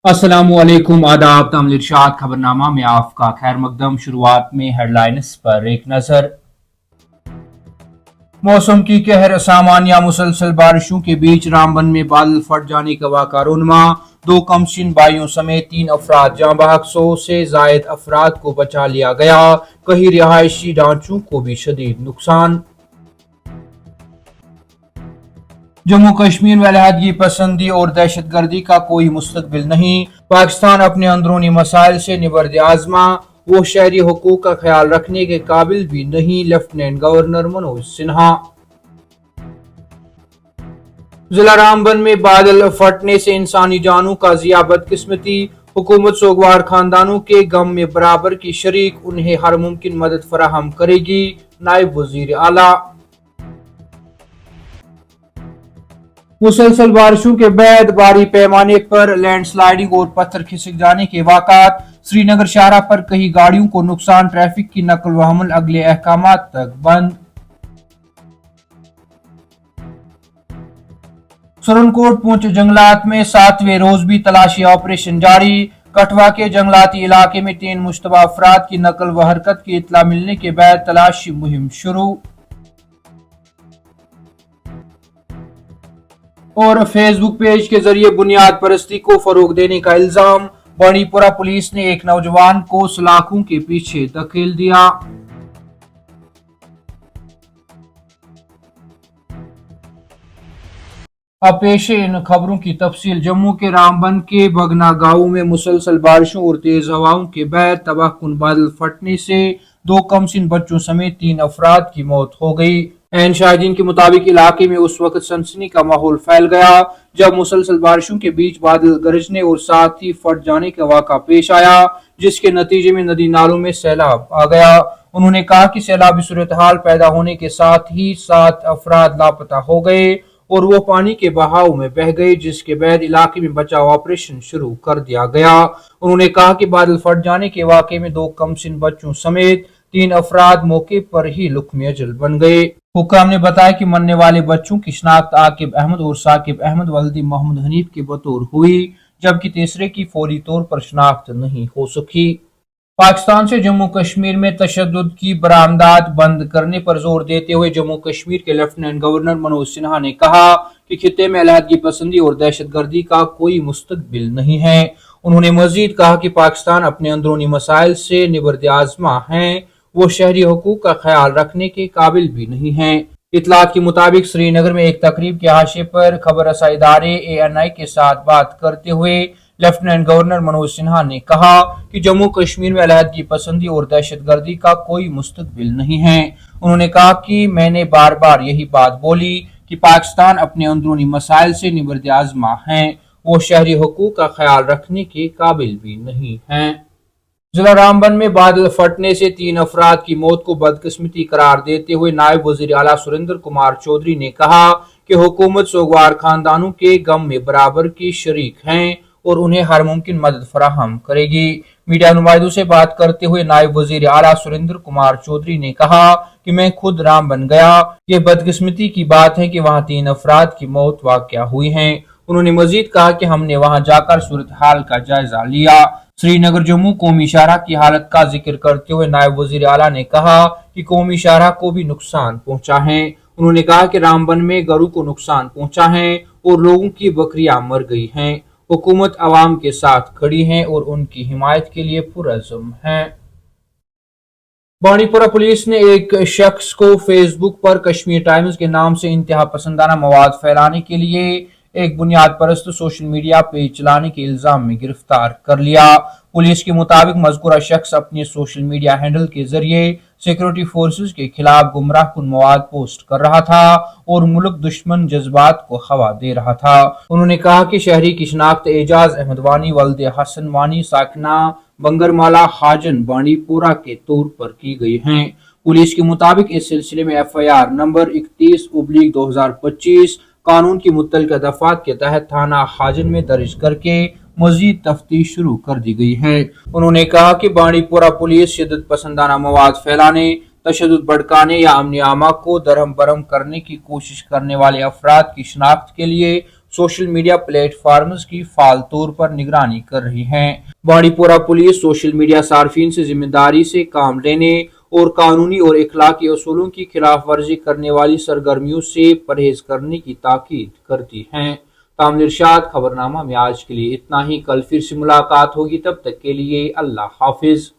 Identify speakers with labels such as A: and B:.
A: अस्सलामुअलैकुम आदाब तामिल इरशाद खबरनामा में आपका खैर मकदम। शुरुआत में हेडलाइंस पर एक नजर। मौसम की कहर सामान्य मुसलसल बारिशों के बीच रामबन में बादल फट जाने का वाक़ा रूनुमा। 2 कमसिन भाइयों समेत 3 अफराद जाँ बहक, 100 से जायद अफराद को बचा लिया गया। कई रिहायशी ढांचों को भी शदीद नुकसान। जम्मू कश्मीर में अलहदगी पसंदी और दहशत गर्दी का कोई मुस्तकबिल नहीं। पाकिस्तान अपने अंदरूनी मसाइल से निबर्द आजमा, वो शहरी हुकूक का ख्याल रखने के काबिल भी नहीं। Lieutenant governor Manoj Sinha. जिला रामबन में बादल फटने से इंसानी जानों का जिया बदकिस्मती। हुकूमत सोगवार खानदानों के गम में बराबर की शरीक, उन्हें हर मुमकिन मदद फराहम करेगी। नायब वजीर आला। मुसलसल बारिशों के बाद भारी पैमाने पर लैंडस्लाइडिंग और पत्थर खिसक जाने के वाक़ात। श्रीनगर शाहराह पर कई गाड़ियों को नुकसान। ट्रैफिक की नकल व हमल अगले अहकामात तक बंद। सुरनकोट पूंछ जंगलात में 7वें रोज भी तलाशी ऑपरेशन जारी। कठवा के जंगलाती इलाके में 3 मुश्तबा अफराद की नकल व हरकत की इत्तला मिलने के बाद तलाशी मुहिम शुरू। और फेसबुक पेज के जरिए बुनियाद परस्ती को फरोग देने का इल्जाम। बांडीपुरा पुलिस ने एक नौजवान को सलाखों के पीछे धकेल दिया। अब पेश है इन खबरों की तफसील। जम्मू के रामबन के बगना गांव में मुसलसल बारिशों और तेज हवाओं के बाद तबाहकुन बादल फटने से 2 कमसिन बच्चों समेत 3 अफराद की मौत हो गई। एन शाहिदीन के मुताबिक इलाके में उस वक्त सनसनी का माहौल फैल गया जब मुसलसल बारिशों के बीच बादल गरजने और साथ ही फट जाने का वाक़ा पेश आया, जिसके नतीजे में नदी नालों में सैलाब आ गया। उन्होंने कहा कि सैलाबी सूरत हाल पैदा होने के साथ ही 7 अफराद लापता हो गए और वो पानी के बहाव में बह गए, जिसके बाद इलाके में बचाव ऑपरेशन शुरू कर दिया गया। उन्होंने कहा कि बादल फट जाने के वाक़े में 2 कमसिन बच्चों समेत 3 अफराद मौके पर ही लुक्मे अजल बन गए। हुक्काम ने बताया कि मरने वाले बच्चों की शनाख्त आकिब अहमद और साकिब अहमद वल्दी मोहम्मद हनीफ के बतौर हुई, जबकि तीसरे की फौरी तौर पर शनाख्त नहीं हो सकी। पाकिस्तान से जम्मू कश्मीर में तशद्दुद की बरामदात बंद करने पर जोर देते हुए जम्मू कश्मीर के लेफ्टिनेंट गवर्नर मनोज सिन्हा ने कहा कि खित्ते में अलहदगी पसंदी और दहशत गर्दी का कोई मुस्तकबिल नहीं है। उन्होंने मजीद कहा कि पाकिस्तान अपने अंदरूनी मसाइल से निबर्द आजमा है, वो शहरी हुकूक का ख्याल रखने के काबिल भी नहीं है। इतलात के मुताबिक श्रीनगर में एक तकरीब के हाशिए पर खबर रसाई इदारे ANI के साथ बात करते हुए लेफ्टिनेंट गवर्नर मनोज सिन्हा ने कहा कि जम्मू कश्मीर में अलहदगी पसंदी और दहशत गर्दी का कोई मुस्तकबिल नहीं है। उन्होंने कहा कि मैंने बार बार यही बात बोली कि पाकिस्तान अपने अंदरूनी मसाइल से निबर्द आजमा है, वो शहरी हुकूक का ख्याल रखने के काबिल भी नहीं है। जिला रामबन में बादल फटने से 3 अफराद की मौत को बदकिस्मती करार देते हुए नायब वजीर आला सुरेंद्र कुमार चौधरी ने कहा कि हुकूमत सोगवार खानदानों के गम में बराबर की शरीक हैं और उन्हें हर मुमकिन मदद फराहम करेगी। मीडिया नुमाइंदों से बात करते हुए नायब वजीर आला सुरेंद्र कुमार चौधरी ने कहा कि मैं खुद रामबन गया, ये बदकिस्मती की बात है कि वहाँ 3 अफराद की मौत वाक़या हुई है। उन्होंने मजीद कहा कि हमने वहाँ जाकर सूरत हाल का जायजा लिया। श्रीनगर जम्मू कौमी शाहराह की हालत का जिक्र करते हुए नायब वजीर आला ने कहा कि कौमी शाहराह को भी नुकसान पहुंचा है। उन्होंने कहा कि रामबन में घरों को नुकसान पहुंचा है और लोगों की बकरियां मर गई हैं। हुकूमत अवाम के साथ खड़ी है और उनकी हिमायत के लिए पुरअज़्म है। बांडीपुरा पुलिस ने एक शख्स को फेसबुक पर कश्मीर टाइम्स के नाम से इंतहा पसंदाना मवाद फैलाने के लिए एक बुनियाद परस्त सोशल मीडिया पेज चलाने के इल्जाम में गिरफ्तार कर लिया। पुलिस के मुताबिक मज़कूरा शख्स अपने सोशल मीडिया हैंडल के जरिए सिक्योरिटी फोर्सेस के खिलाफ गुमराह कुन मवाद पोस्ट कर रहा था और मुल्क दुश्मन जज्बात को हवा दे रहा था। उन्होंने कहा कि शहरी की शनाख्त एजाज अहमद वानी वल्द हसन वानी साकिना बंगरमाला हाजन बांडीपुरा के तौर पर की गई है। पुलिस के मुताबिक इस सिलसिले में FIR नंबर 31/2025 कानून की मुत्तलका दफात के तहत थाना हाजन में दर्ज करके मजीद तफ्तीश शुरू कर दी गई है। उन्होंने कहा कि बांडीपुरा पुलिस शिद्दत पसंदाना मवाद फैलाने, तशद्दुद भड़काने या अमन आमा को दरहम बरहम करने की कोशिश करने वाले अफराद की शनाख्त के लिए सोशल मीडिया प्लेटफार्म्स की फाल तौर पर निगरानी कर रही हैं। बांडीपोरा पुलिस सोशल मीडिया सार्फिन से जिम्मेदारी से काम लेने और कानूनी और इखलाकी असूलों की खिलाफ वर्जी करने वाली सरगर्मियों से परहेज करने की ताकीद करती है। तामिल इरशाद खबरनामा में आज के लिए इतना ही। कल फिर से मुलाकात होगी, तब तक के लिए अल्लाह हाफिज।